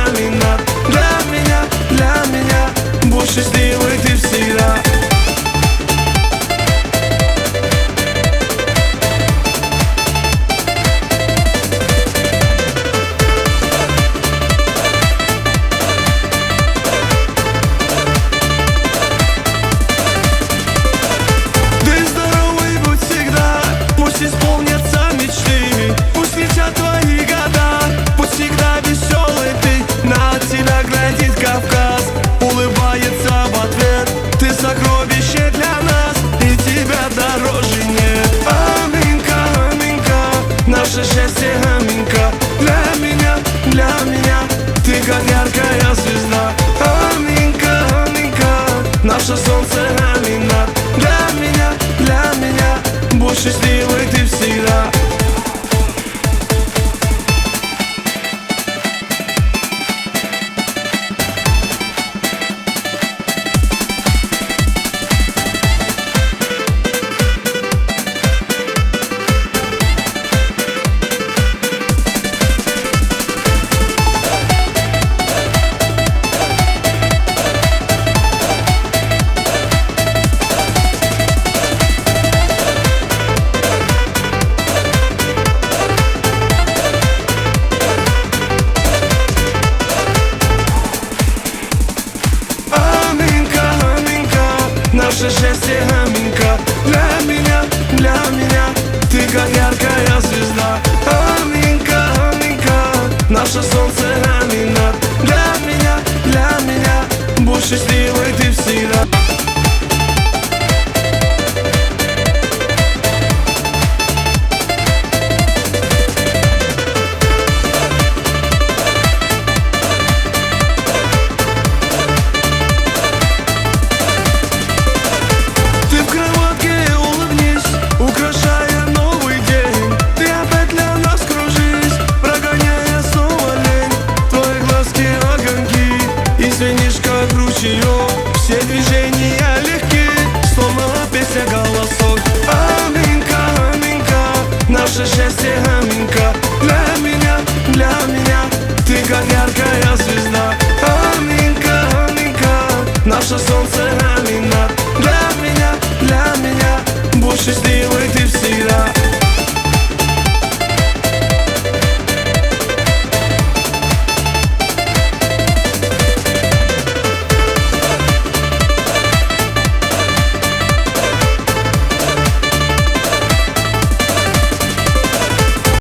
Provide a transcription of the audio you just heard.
Амина. Для меня будь счастливой ты всегда. Исполнятся мечты, пусть летят твои года, пусть всегда веселый ты, на тебя глядит Кавказ, улыбается в ответ, ты сокровище для нас, и тебя дороже нет. Аминка, аминка, наше счастье, аминка. Для меня, ты как яркая звезда. Аминка, аминка, наше солнце, амина. Для меня, будь счастливой ты всегда. Наше счастье, аминка. Для меня, ты как яркая звезда. Аминка, аминка, наше солнце, амина. Для меня, будь счастливой ты всегда. Все движения легки, словно песня голосов. Аминка, аминка, наше счастье.